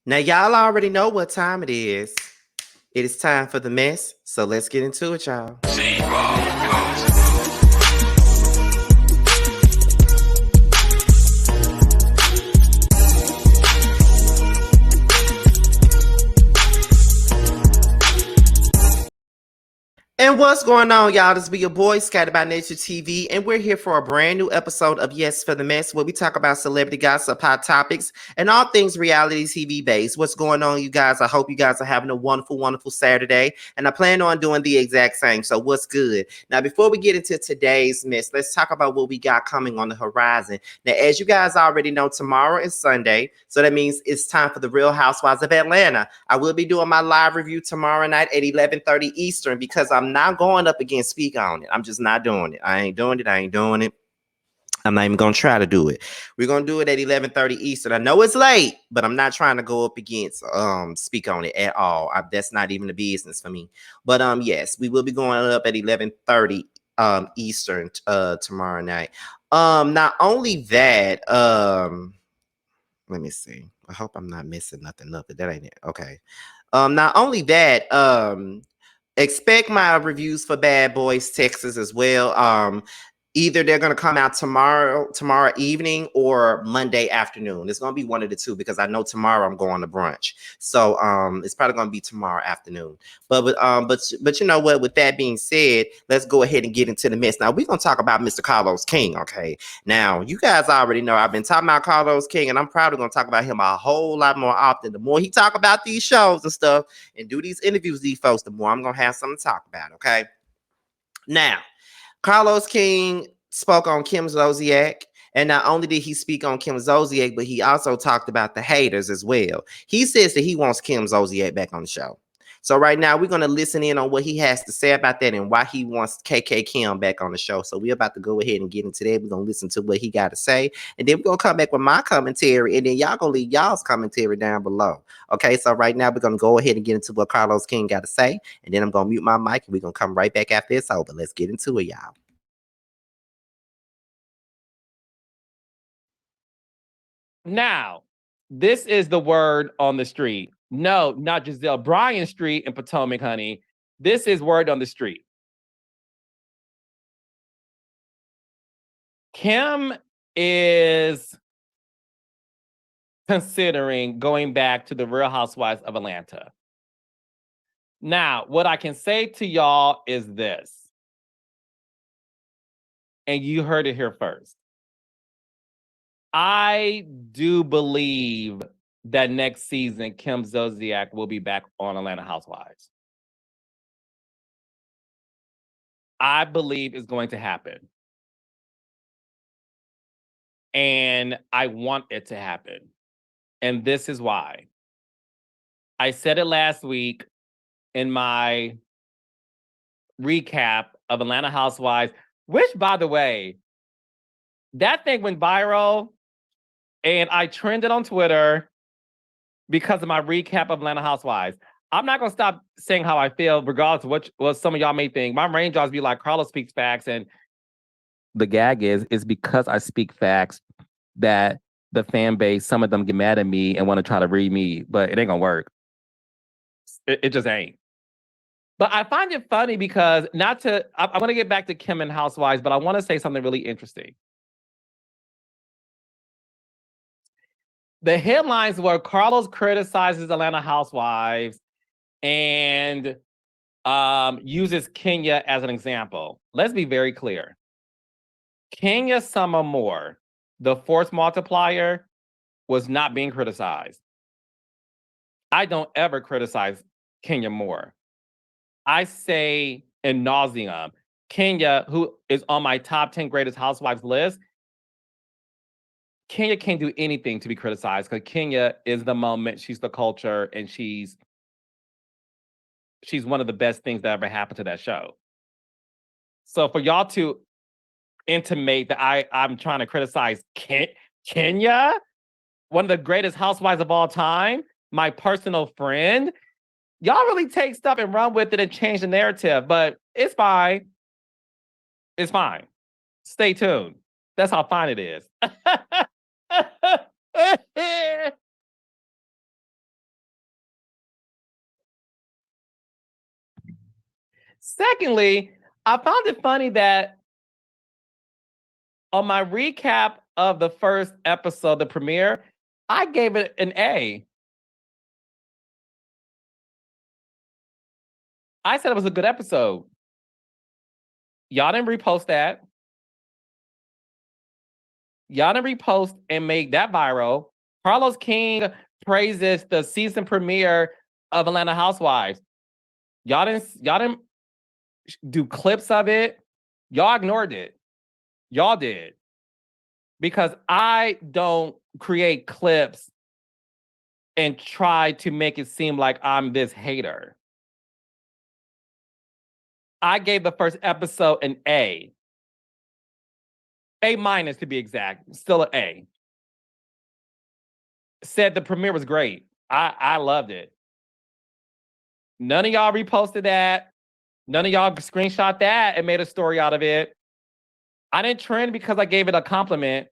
Now, y'all already know what time it is. It is time for the mess, so let's get into it, y'all. And what's going on, y'all? This be your boy, Scattered by Nature TV, and we're here for a brand new episode of Yes for the Mess, where we talk about celebrity gossip, hot topics, and all things reality TV based. What's going on, you guys? I hope you guys are having a wonderful, wonderful Saturday, and I plan on doing the exact same. So, what's good? Now, before we get into today's mess, let's talk about what we got coming on the horizon. Now, as you guys already know, tomorrow is Sunday, so that means it's time for the Real Housewives of Atlanta. I will be doing my live review tomorrow night at 11:30 Eastern because I'm not going up against Speak On It. I'm just not doing it. I ain't doing it. I ain't doing it. I'm not even gonna try to do it. We're gonna do it at 11:30 Eastern. I know it's late, but I'm not trying to go up against Speak On It at all. That's not even a business for me. But yes, we will be going up at 11:30 Eastern tomorrow night. Not only that, let me see. I hope I'm not missing nothing up, but that ain't it. Okay. Not only that, expect my reviews for Bad Boys Texas as well. Either they're going to come out tomorrow evening or Monday afternoon. It's going to be one of the two because I know tomorrow I'm going to brunch. So it's probably going to be tomorrow afternoon. But you know what? With that being said, let's go ahead and get into the mess. Now we're going to talk about Mr. Carlos King. Okay. Now you guys already know I've been talking about Carlos King, and I'm probably going to talk about him a whole lot more often. The more he talk about these shows and stuff, and do these interviews with these folks, the more I'm going to have something to talk about. Okay. Now. Carlos King spoke on Kim Zolciak. And not only did he speak on Kim Zolciak, but he also talked about the haters as well. He says that he wants Kim Zolciak back on the show. So right now we're going to listen in on what he has to say about that and why he wants KK Kim back on the show. So we're about to go ahead and get into that. We're going to listen to what he got to say. And then we're going to come back with my commentary. And then y'all going to leave y'all's commentary down below. Okay, so right now we're going to go ahead and get into what Carlos King got to say. And then I'm going to mute my mic and we're going to come right back after it's over. Let's get into it, y'all. Now, this is the word on the street. No, not Giselle Bryan Street in Potomac, honey. This is word on the street. Kim is considering going back to the Real Housewives of Atlanta. Now, what I can say to y'all is this, and you heard it here first. I do believe that next season, Kim Zolciak will be back on Atlanta Housewives. I believe it's going to happen. And I want it to happen. And this is why. I said it last week in my recap of Atlanta Housewives, which, by the way, that thing went viral and I trended on Twitter because of my recap of Atlanta Housewives. I'm not going to stop saying how I feel, regardless of what some of y'all may think. My raindrops be like, Carlos speaks facts. And the gag is because I speak facts that the fan base, some of them get mad at me and want to try to read me, but it ain't going to work. It just ain't. But I find it funny because I want to get back to Kim and Housewives, but I want to say something really interesting. The headlines were Carlos criticizes Atlanta Housewives and uses Kenya as an example. Let's be very clear. Kenya Summer Moore, the force multiplier, was not being criticized. I don't ever criticize Kenya Moore. I say in nauseam, Kenya, who is on my top 10 greatest housewives list, Kenya can't do anything to be criticized because Kenya is the moment, she's the culture, and she's one of the best things that ever happened to that show. So for y'all to intimate that I'm trying to criticize Kenya, one of the greatest housewives of all time, my personal friend, y'all really take stuff and run with it and change the narrative, but it's fine. It's fine. Stay tuned. That's how fine it is. Secondly, I found it funny that on my recap of the first episode, the premiere, I gave it an A. I said it was a good episode. Y'all didn't repost that. Y'all didn't repost and make that viral. Carlos King praises the season premiere of Atlanta Housewives. Y'all didn't do clips of it. Y'all ignored it. Y'all did. Because I don't create clips and try to make it seem like I'm this hater. I gave the first episode an A. A minus to be exact. Still an A. Said the premiere was great. I loved it. None of y'all reposted that. None of y'all screenshot that and made a story out of it. I didn't trend because I gave it a compliment.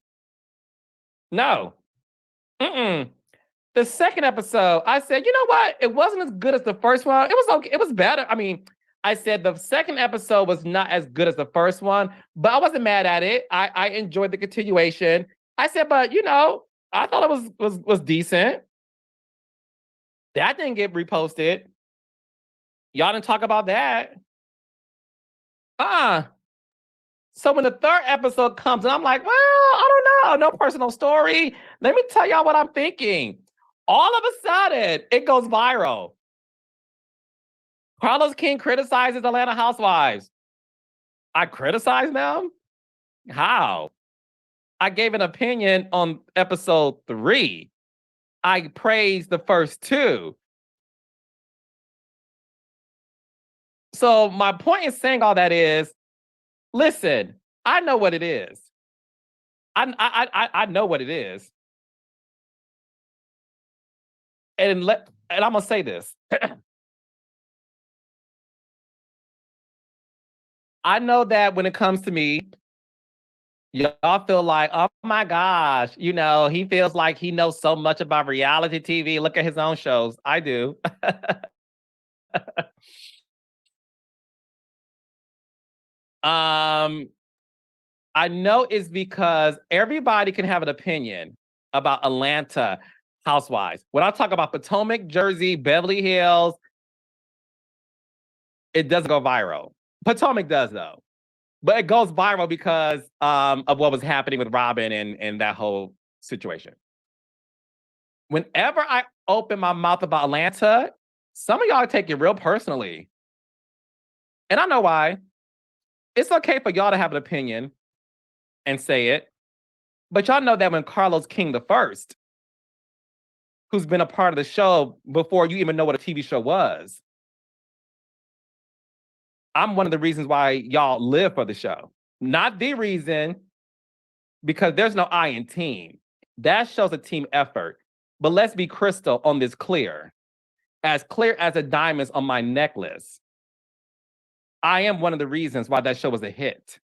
No. The second episode, I said, you know what? It wasn't as good as the first one. It was okay. It was better. I mean, I said the second episode was not as good as the first one, but I wasn't mad at it. I enjoyed the continuation. I said, but you know, I thought it was decent. That didn't get reposted. Y'all didn't talk about that. So when the third episode comes, and I'm like, well, I don't know, no personal story. Let me tell y'all what I'm thinking. All of a sudden, it goes viral. Carlos King criticizes Atlanta Housewives. I criticize them? How? I gave an opinion on episode 3. I praised the first 2. So my point in saying all that is, listen, I know what it is. I know what it is. And I'm gonna say this. I know that when it comes to me, y'all feel like, oh my gosh, you know, he feels like he knows so much about reality TV. Look at his own shows. I do. I know it's because everybody can have an opinion about Atlanta Housewives. When I talk about Potomac, Jersey, Beverly Hills, it doesn't go viral. Potomac does though, but it goes viral because of what was happening with Robin and that whole situation. Whenever I open my mouth about Atlanta, some of y'all take it real personally. And I know why. It's okay for y'all to have an opinion and say it. But y'all know that when Carlos King the First, who's been a part of the show before you even know what a TV show was, I'm one of the reasons why y'all live for the show. Not the reason, because there's no I in team. That shows a team effort. But let's be crystal on this clear as the diamonds on my necklace. I am one of the reasons why that show was a hit.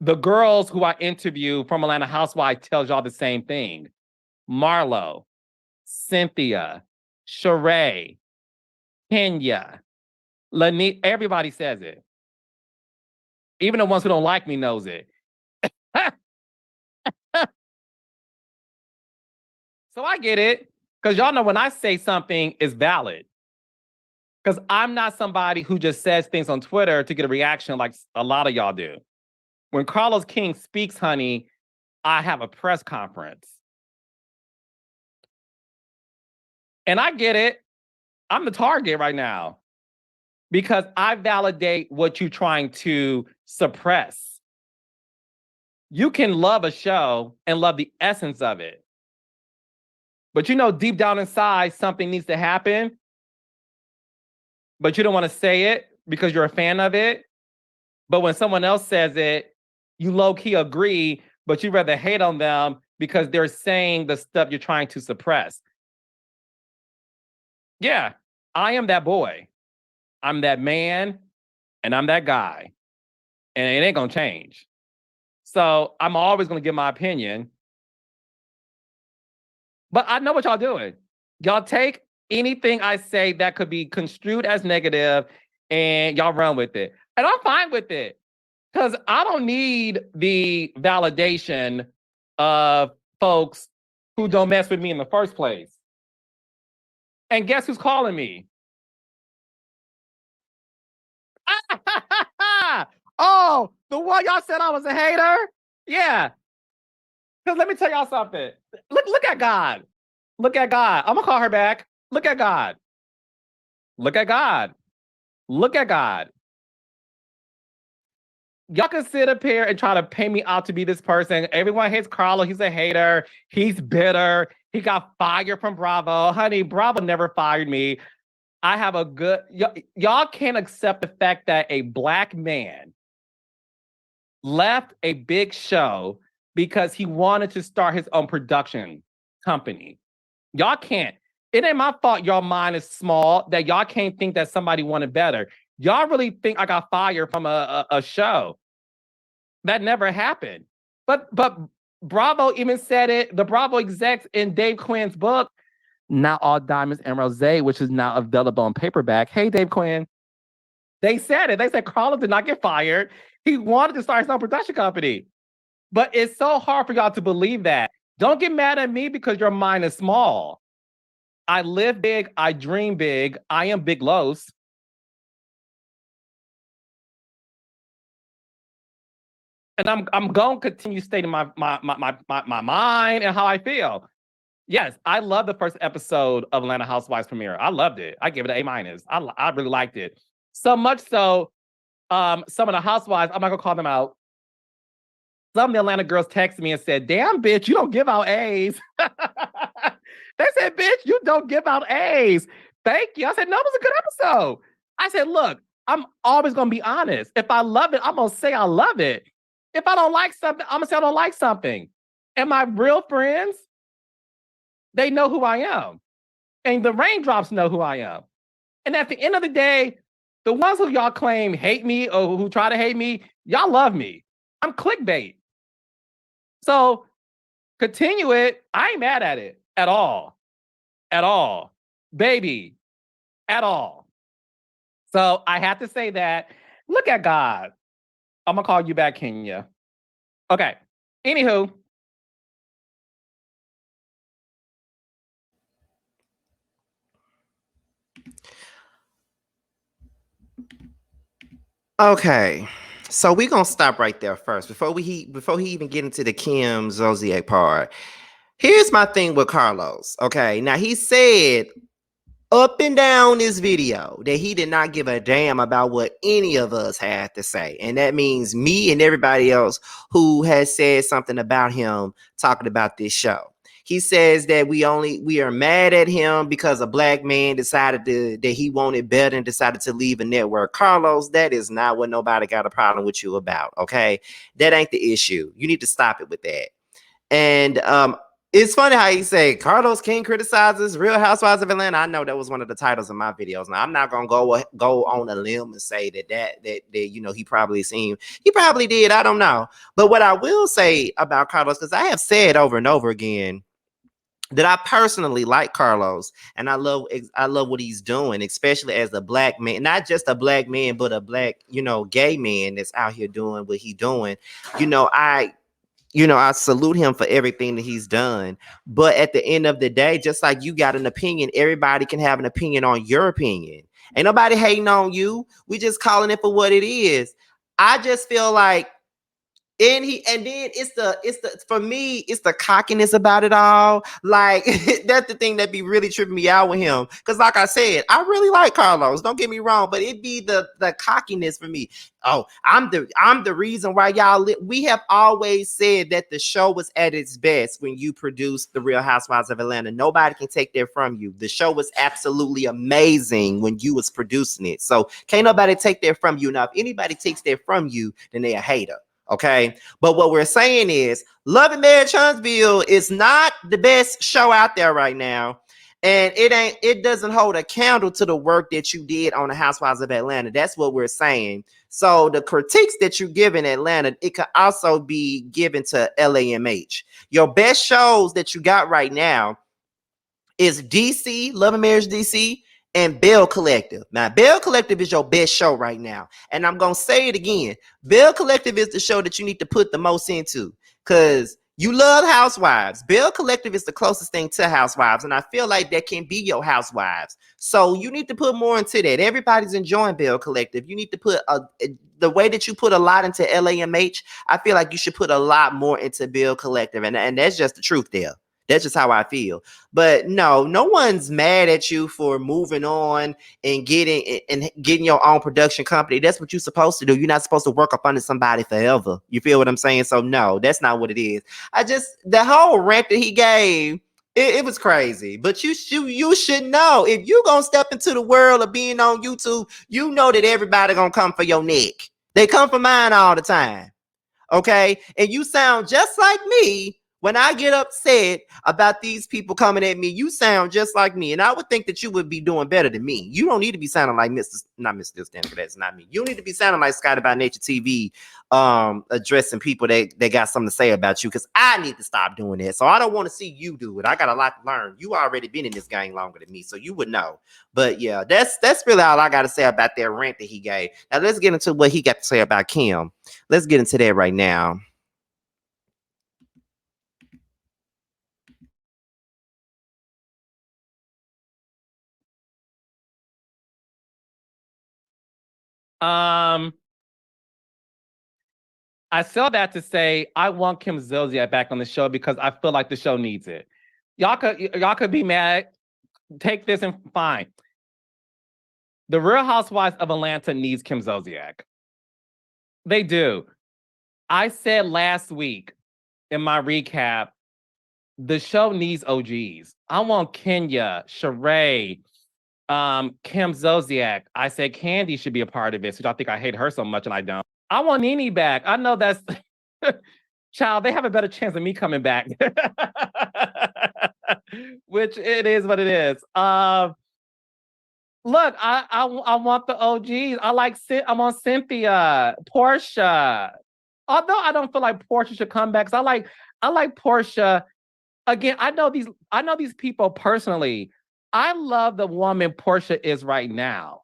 The girls who I interview from Atlanta Housewives tells y'all the same thing. Marlo, Cynthia, Sheree, Kenya, Lanique, everybody says it. Even the ones who don't like me knows it. So I get it, because y'all know when I say something is valid. Because I'm not somebody who just says things on Twitter to get a reaction like a lot of y'all do. When Carlos King speaks, honey, I have a press conference. And I get it. I'm the target right now because I validate what you're trying to suppress. You can love a show and love the essence of it. But you know, deep down inside, something needs to happen. But you don't want to say it because you're a fan of it. But when someone else says it, you low-key agree, but you rather hate on them because they're saying the stuff you're trying to suppress. Yeah, I am that boy. I'm that man, and I'm that guy. And it ain't gonna change. So I'm always gonna give my opinion. But I know what y'all doing. Y'all take anything I say that could be construed as negative and y'all run with it. And I'm fine with it because I don't need the validation of folks who don't mess with me in the first place. And guess who's calling me? Oh, the one y'all said I was a hater? Yeah. Because let me tell y'all something. Look at God. Look at God. I'm gonna call her back. Look at God. Look at God. Look at God. Y'all can sit up here and try to pay me out to be this person. Everyone hates Carlo. He's a hater. He's bitter. He got fired from Bravo. Honey, Bravo never fired me. I have a good... Y'all can't accept the fact that a Black man left a big show because he wanted to start his own production company. Y'all can't. It ain't my fault y'all mind is small, that y'all can't think that somebody wanted better. Y'all really think I got fired from a show. That never happened. But Bravo even said it, the Bravo execs in Dave Quinn's book, Not All Diamonds and Rosé, which is now available on paperback. Hey, Dave Quinn. They said it. They said Carlo did not get fired. He wanted to start his own production company. But it's so hard for y'all to believe that. Don't get mad at me because your mind is small. I live big. I dream big. I am Big Los. And I'm going to continue stating my mind and how I feel. Yes, I love the first episode of Atlanta Housewives premiere. I loved it. I gave it an A-. I really liked it. So much so, some of the housewives, I'm not gonna call them out. Some of the Atlanta girls texted me and said, damn, bitch, you don't give out A's. They said, bitch, you don't give out A's. Thank you. I said, no, it was a good episode. I said, look, I'm always going to be honest. If I love it, I'm going to say I love it. If I don't like something, I'm going to say I don't like something. And my real friends, they know who I am. And the raindrops know who I am. And at the end of the day, the ones who y'all claim hate me or who try to hate me, y'all love me. I'm clickbait. So continue it. I ain't mad at it at all. At all. Baby. At all. So I have to say that. Look at God. I'm going to call you back, Kenya. Okay. Anywho. Okay. So we're gonna stop right there first before he even get into the Kim Zolciak part. Here's my thing with Carlos. Okay, now he said up and down this video that he did not give a damn about what any of us had to say, and that means me and everybody else who has said something about him talking about this show. He says that we are mad at him because a Black man decided that he wanted better and decided to leave a network. Carlos, that is not what nobody got a problem with you about. Okay, that ain't the issue. You need to stop it with that. And it's funny how you say Carlos King criticizes Real Housewives of Atlanta. I know that was one of the titles of my videos. Now I'm not gonna go on a limb and say that you know he probably did. I don't know. But what I will say about Carlos, because I have said over and over again that I personally like Carlos and I love what he's doing, especially as a Black man, not just a Black man, but a Black, gay man that's out here doing what he's doing. I salute him for everything that he's done. But at the end of the day, just like you got an opinion, everybody can have an opinion on your opinion. Ain't nobody hating on you. We just calling it for what it is. I just feel like then for me, it's the cockiness about it all. Like that's the thing that be really tripping me out with him. Cause like I said, I really like Carlos. Don't get me wrong, but it be the cockiness for me. Oh, I'm the reason why we have always said that the show was at its best when you produced The Real Housewives of Atlanta. Nobody can take that from you. The show was absolutely amazing when you was producing it. So can't nobody take that from you. Now, if anybody takes that from you, then they're a hater. Okay, but what we're saying is Love and Marriage Huntsville is not the best show out there right now, and it doesn't hold a candle to the work that you did on the Housewives of Atlanta. That's what we're saying. So the critiques that you give in Atlanta, it could also be given to LAMH. Your best shows that you got right now is DC, Love and Marriage DC, and Bill Collective. Now, Bill Collective is your best show right now. And I'm going to say it again. Bill Collective is the show that you need to put the most into because you love Housewives. Bill Collective is the closest thing to Housewives. And I feel like that can be your Housewives. So you need to put more into that. Everybody's enjoying Bill Collective. You need to put the way that you put a lot into LAMH. I feel like you should put a lot more into Bill Collective. And that's just the truth there. That's just how I feel. But no one's mad at you for moving on and getting your own production company. That's what you're supposed to do. You're not supposed to work up under somebody forever. You feel what I'm saying? So no, that's not what it is. The whole rant that he gave, it was crazy. But you should know, if you gonna step into the world of being on YouTube, you know that everybody gonna come for your neck. They come for mine all the time. Okay? And you sound just like me. When I get upset about these people coming at me, you sound just like me. And I would think that you would be doing better than me. You don't need to be sounding like not Mr. Stanford. That's not me. You need to be sounding like Scotty by Nature TV, addressing people that got something to say about you, because I need to stop doing that. So I don't want to see you do it. I got a lot to learn. You already been in this game longer than me, so you would know. But yeah, that's really all I got to say about that rant that he gave. Now let's get into what he got to say about Kim. Let's get into that right now. I saw that to say I want Kim Zolciak back on the show because I feel like the show needs it. Y'all could be mad, take this and fine. The Real Housewives of Atlanta needs Kim Zolciak. They do. I said last week in my recap, the show needs OGs. I want Kenya, Sheree, Kim Zolciak. I said Candy should be a part of it. So y'all think I hate her so much, and I don't. I want Nene back. I know that's child, they have a better chance of me coming back. Which it is what it is. Look, I want the OGs. I'm on Cynthia, Portia. Although I don't feel like Portia should come back, because I like Portia. Again, I know these people personally. I love the woman Portia is right now.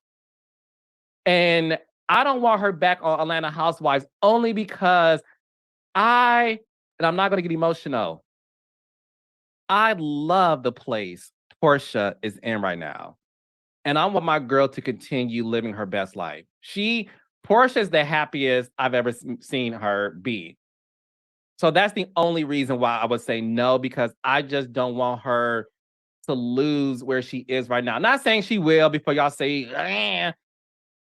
And I don't want her back on Atlanta Housewives only because and I'm not going to get emotional, I love the place Portia is in right now. And I want my girl to continue living her best life. Portia is the happiest I've ever seen her be. So that's the only reason why I would say no, because I just don't want her to lose where she is right now. Not saying she will before y'all say, eh.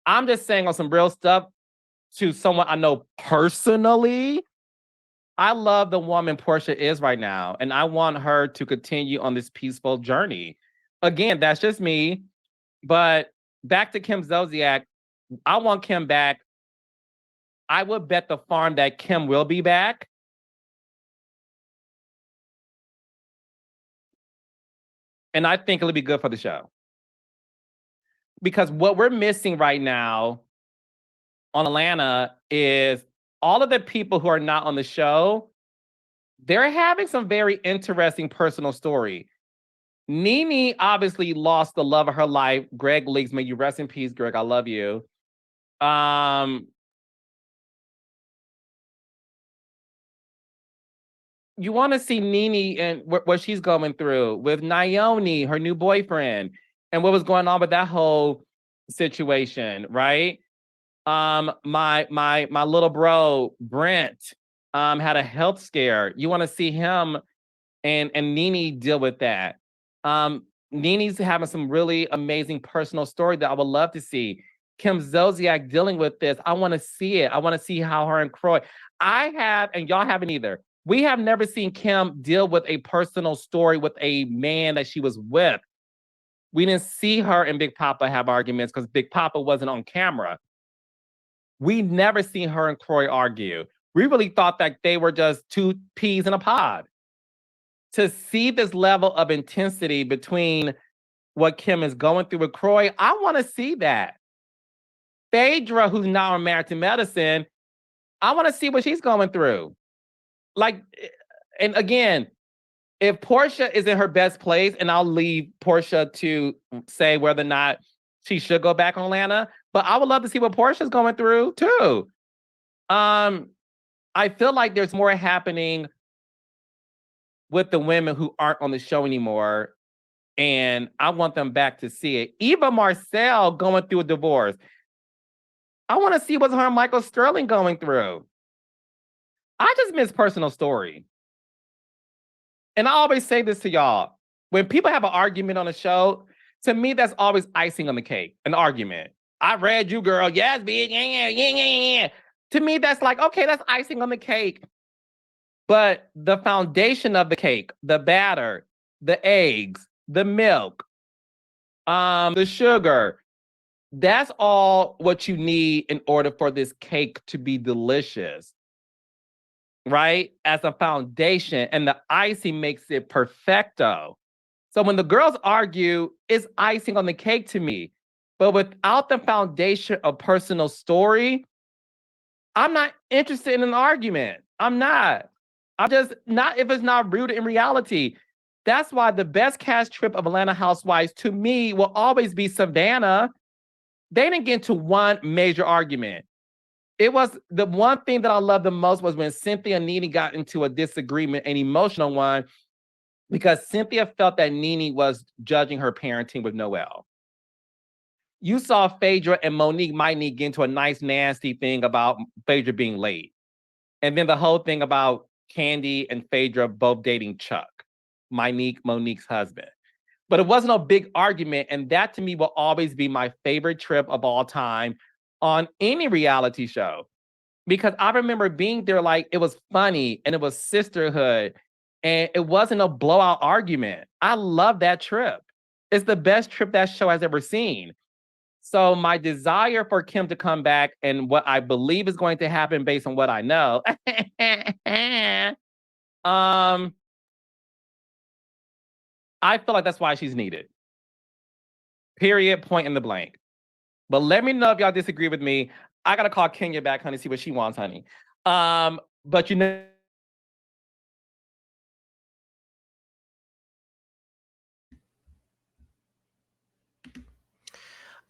I'm just saying on some real stuff to someone I know personally. I love the woman Portia is right now, and I want her to continue on this peaceful journey. Again, that's just me. But back to Kim Zolciak, I want Kim back. I would bet the farm that Kim will be back. And I think it'll be good for the show. Because what we're missing right now on Atlanta is all of the people who are not on the show, they're having some very interesting personal story. Nene obviously lost the love of her life. Greg Leakes, may you rest in peace, Greg. I love you. You want to see Nene and what she's going through with Naomi, her new boyfriend, and what was going on with that whole situation, right? My little bro Brent had a health scare. You want to see him and Nene deal with that. Nene's having some really amazing personal story that I would love to see. Kim Zolciak dealing with this. I want to see it. I want to see how her and Kroy. I have, and y'all haven't either. We have never seen Kim deal with a personal story with a man that she was with. We didn't see her and Big Papa have arguments because Big Papa wasn't on camera. We never seen her and Kroy argue. We really thought that they were just two peas in a pod. To see this level of intensity between what Kim is going through with Kroy, I want to see that. Phaedra, who's now on Married to Medicine, I want to see what she's going through. Like, and again, if Portia is in her best place, and I'll leave Portia to say whether or not she should go back on Lana, but I would love to see what Portia's going through too. I feel like there's more happening with the women who aren't on the show anymore, and I want them back to see it. Eva Marcel going through a divorce. I want to see what's her and Michael Sterling going through. I just miss Personal Story. And I always say this to y'all. When people have an argument on a show, to me, that's always icing on the cake, an argument. I read you, girl. Yes, bitch. Yeah. To me, that's like, okay, that's icing on the cake. But the foundation of the cake, the batter, the eggs, the milk, the sugar, that's all what you need in order for this cake to be delicious, right? As a foundation, and the icing makes it perfecto. So when the girls argue, it's icing on the cake to me. But without the foundation of Personal Story, I'm not interested in an argument. I'm not. I'm just not if it's not rooted in reality. That's why the best cast trip of Atlanta Housewives to me will always be Savannah. They didn't get into one major argument. It was the one thing that I loved the most was when Cynthia and Nene got into a disagreement, an emotional one, because Cynthia felt that Nene was judging her parenting with Noelle. You saw Phaedra and Monique might need get into a nice, nasty thing about Phaedra being late. And then the whole thing about Candy and Phaedra both dating Chuck, Monique's husband. But it wasn't a big argument. And that to me will always be my favorite trip of all time on any reality show. Because I remember being there like it was funny and it was sisterhood and it wasn't a blowout argument. I love that trip. It's the best trip that show has ever seen. So my desire for Kim to come back and what I believe is going to happen based on what I know, I feel like that's why she's needed. Period, point in the blank. But let me know if y'all disagree with me. I gotta call Kenya back, honey, see what she wants, honey. But you know.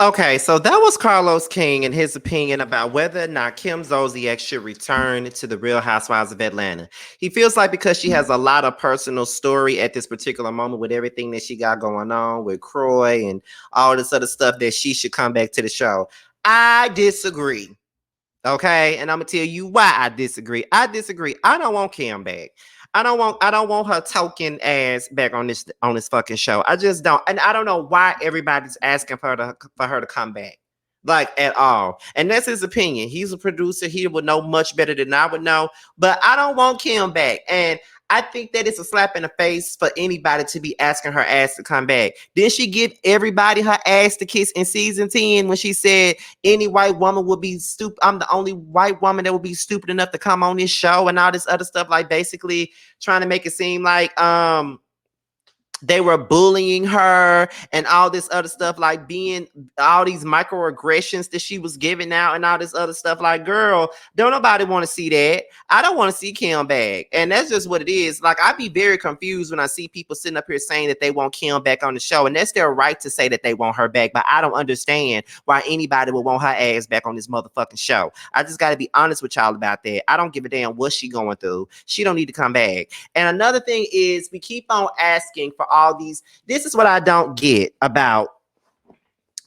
Okay, so that was Carlos King and his opinion about whether or not Kim Zolciak should return to the Real Housewives of Atlanta. He feels like because she has a lot of personal story at this particular moment with everything that she got going on with Croy and all this other stuff that she should come back to the show. I disagree. Okay, and I'm gonna tell you why I disagree. I don't want Kim back. I don't want her token ass back on this fucking show. I just don't. And I don't know why everybody's asking for her to come back. Like at all. And that's his opinion. He's a producer. He would know much better than I would know. But I don't want Kim back. And I think that it's a slap in the face for anybody to be asking her ass to come back. Did she give everybody her ass to kiss in season 10 when she said any white woman would be stupid? I'm the only white woman that would be stupid enough to come on this show and all this other stuff, like basically trying to make it seem like they were bullying her and all this other stuff, like being all these microaggressions that she was giving out and all this other stuff. Like, girl, don't nobody want to see that. I don't want to see Kim back. And that's just what it is. Like, I'd be very confused when I see people sitting up here saying that they want Kim back on the show. And that's their right to say that they want her back. But I don't understand why anybody would want her ass back on this motherfucking show. I just got to be honest with y'all about that. I don't give a damn what she going through. She don't need to come back. And another thing is we keep on asking for all these. This is what I don't get about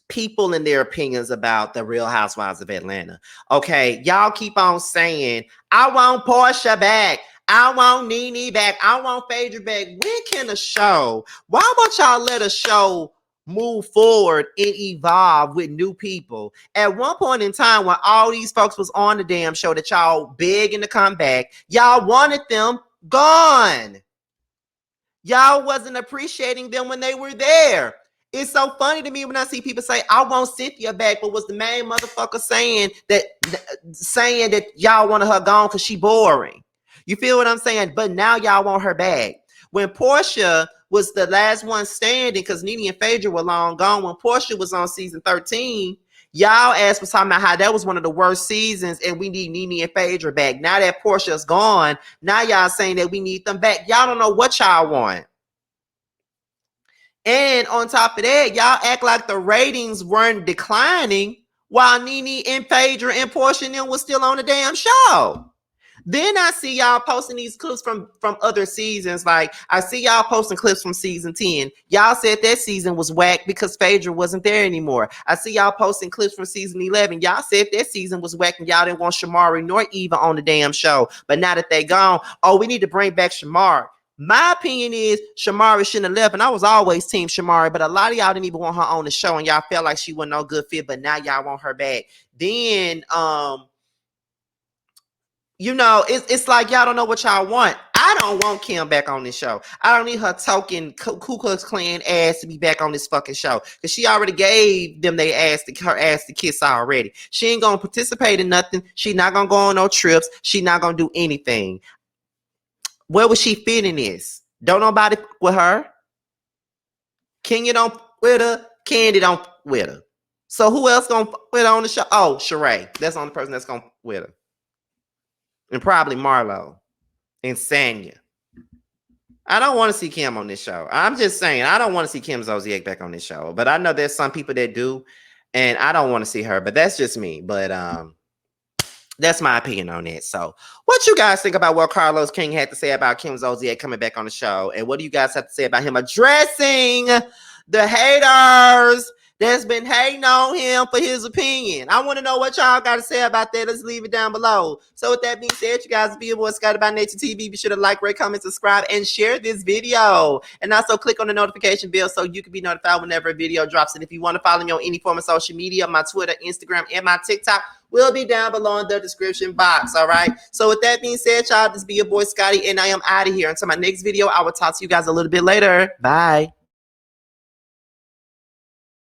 people and their opinions about the Real Housewives of Atlanta. Okay, y'all keep on saying, I want Portia back. I want Nene back. I want Phaedra back. When can a show? Why won't y'all let a show move forward and evolve with new people? At one point in time when all these folks was on the damn show that y'all begging to come back, y'all wanted them gone. Y'all wasn't appreciating them when they were there. It's so funny to me when I see people say, I want Cynthia back, but was the main motherfucker saying that y'all wanted her gone because she boring. You feel what I'm saying? But now y'all want her back. When Portia was the last one standing, because Nene and Phaedra were long gone, when Portia was on season 13, Y'all asked was talking about how that was one of the worst seasons and we need Nene and Phaedra back. Now that Portia's gone, now y'all saying that we need them back. Y'all don't know what y'all want. And on top of that, y'all act like the ratings weren't declining while Nene and Phaedra and Portia and them was still on the damn show. Then I see y'all posting these clips from other seasons. Like I see y'all posting clips from season 10. Y'all said that season was whack because Phaedra wasn't there anymore. I see y'all posting clips from season 11. Y'all said that season was whack and y'all didn't want Shamari nor Eva on the damn show. But now that they gone, oh, we need to bring back Shamari. My opinion is Shamari shouldn't have left, and I was always team Shamari, but a lot of y'all didn't even want her on the show, and y'all felt like she wasn't no good fit, but now y'all want her back. Then, you know, it's like y'all don't know what y'all want. I don't want Kim back on this show. I don't need her token Ku Klux Klan ass to be back on this fucking show because she already gave them her ass to kiss already. She ain't gonna participate in nothing. She not gonna go on no trips. She not gonna do anything. Where would she fit in this? Don't nobody with her. Kenya don't with her. Candy don't with her. So who else gonna with her on the show? Oh, Sheree. That's the only person that's gonna with her. And probably Marlo and Sanya. I don't want to see Kim on this show. I'm just saying, I don't want to see Kim Zolciak back on this show. But I know there's some people that do, and I don't want to see her. But that's just me. But that's my opinion on it. So what you guys think about what Carlos King had to say about Kim Zolciak coming back on the show? And what do you guys have to say about him addressing the haters that's been hating on him for his opinion? I want to know what y'all got to say about that. Let's leave it down below. So with that being said, you guys be your boy Scotty by Nature TV. Be sure to like, rate, comment, subscribe, and share this video. And also click on the notification bell so you can be notified whenever a video drops. And if you want to follow me on any form of social media, my Twitter, Instagram, and my TikTok will be down below in the description box. All right. So with that being said, y'all, this be your boy Scotty, and I am out of here. Until my next video, I will talk to you guys a little bit later. Bye.